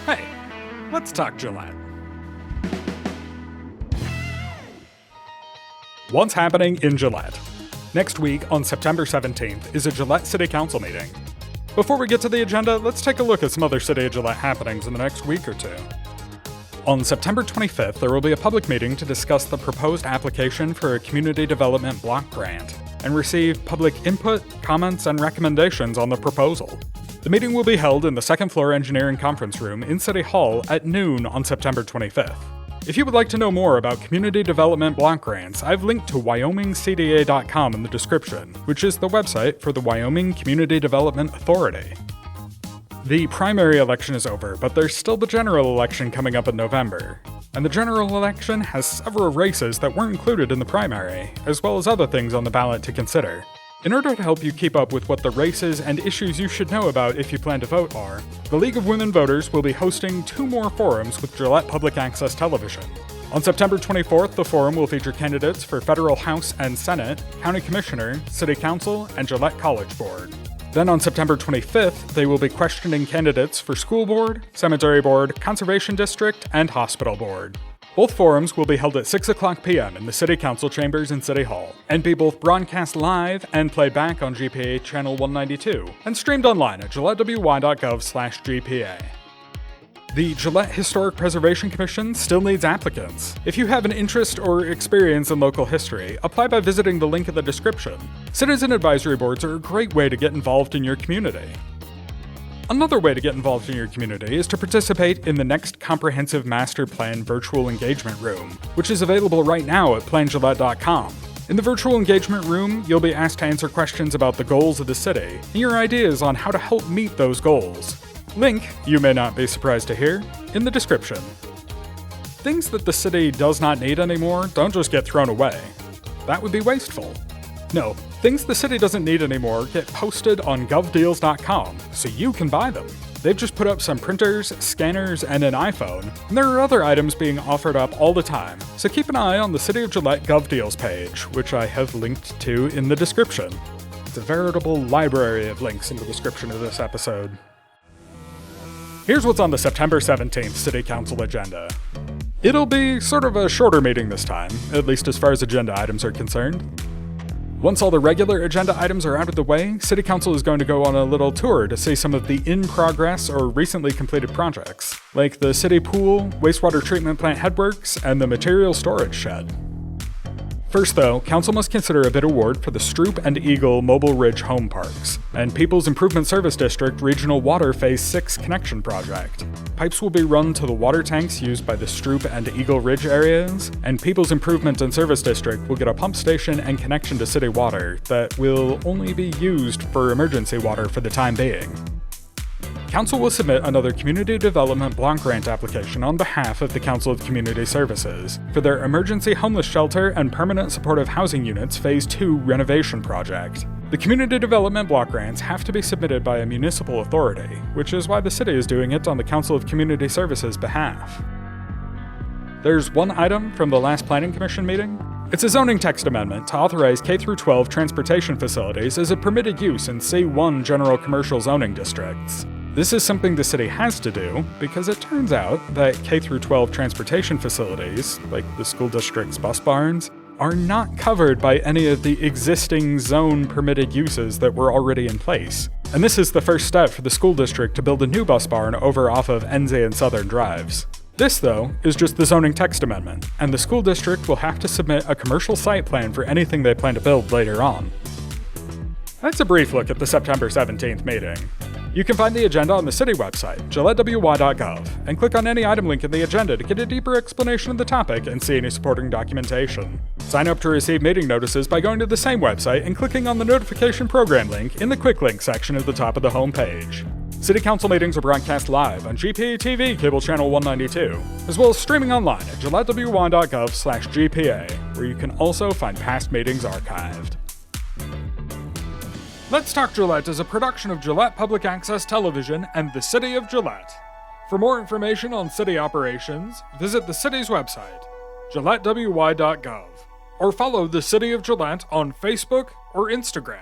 Hey, let's talk Gillette. What's happening in Gillette? Next week, on September 17th, is a Gillette City Council meeting. Before we get to the agenda, let's take a look at some other City of Gillette happenings in the next week or two. On September 25th, there will be a public meeting to discuss the proposed application for a Community Development Block Grant and receive public input, comments, and recommendations on the proposal. The meeting will be held in the second floor engineering conference room in City Hall at noon on September 25th. If you would like to know more about Community Development Block Grants, I've linked to wyomingcda.com in the description, which is the website for the Wyoming Community Development Authority. The primary election is over, but there's still the general election coming up in November. And the general election has several races that weren't included in the primary, as well as other things on the ballot to consider. In order to help you keep up with what the races and issues you should know about if you plan to vote are, the League of Women Voters will be hosting 2 more forums with Gillette Public Access Television. On September 24th, the forum will feature candidates for Federal House and Senate, County Commissioner, City Council, and Gillette College Board. Then on September 25th, they will be questioning candidates for School Board, Cemetery Board, Conservation District, and Hospital Board. Both forums will be held at 6 o'clock p.m. in the City Council chambers in City Hall, and be both broadcast live and played back on GPA Channel 192, and streamed online at gillettewy.gov/GPA. The Gillette Historic Preservation Commission still needs applicants. If you have an interest or experience in local history, apply by visiting the link in the description. Citizen advisory boards are a great way to get involved in your community. Another way to get involved in your community is to participate in the next Comprehensive Master Plan Virtual Engagement Room, which is available right now at plangillette.com. In the Virtual Engagement Room, you'll be asked to answer questions about the goals of the city and your ideas on how to help meet those goals. Link, you may not be surprised to hear, in the description. Things that the city does not need anymore don't just get thrown away. That would be wasteful. No, things the city doesn't need anymore get posted on govdeals.com, so you can buy them. They've just put up some printers, scanners, and an iPhone, and there are other items being offered up all the time, so keep an eye on the City of Gillette GovDeals page, which I have linked to in the description. It's a veritable library of links in the description of this episode. Here's what's on the September 17th City Council agenda. It'll be sort of a shorter meeting this time, at least as far as agenda items are concerned. Once all the regular agenda items are out of the way, City Council is going to go on a little tour to see some of the in-progress or recently completed projects, like the city pool, wastewater treatment plant headworks, and the material storage shed. First though, Council must consider a bid award for the Stroop and Eagle Mobile Ridge Home Parks, and People's Improvement Service District Regional Water Phase 6 Connection Project. Pipes will be run to the water tanks used by the Stroop and Eagle Ridge areas, and People's Improvement and Service District will get a pump station and connection to city water that will only be used for emergency water for the time being. Council will submit another Community Development Block Grant application on behalf of the Council of Community Services for their Emergency Homeless Shelter and Permanent Supportive Housing Units Phase 2 renovation project. The Community Development Block Grants have to be submitted by a municipal authority, which is why the city is doing it on the Council of Community Services' behalf. There's one item from the last Planning Commission meeting. It's a zoning text amendment to authorize K-12 transportation facilities as a permitted use in C1 general commercial zoning districts. This is something the city has to do because it turns out that K-12 transportation facilities, like the school district's bus barns, are not covered by any of the existing zone permitted uses that were already in place. And this is the first step for the school district to build a new bus barn over off of Enze and Southern Drives. This, though, is just the zoning text amendment, and the school district will have to submit a commercial site plan for anything they plan to build later on. That's a brief look at the September 17th meeting. You can find the agenda on the city website, gillettewy.gov, and click on any item link in the agenda to get a deeper explanation of the topic and see any supporting documentation. Sign up to receive meeting notices by going to the same website and clicking on the notification program link in the quick link section at the top of the home page. City Council meetings are broadcast live on GPA TV Cable Channel 192, as well as streaming online at gillettewy.gov/GPA, where you can also find past meetings archived. Let's Talk Gillette is a production of Gillette Public Access Television and the City of Gillette. For more information on city operations, visit the city's website, gillettewy.gov, or follow the City of Gillette on Facebook or Instagram.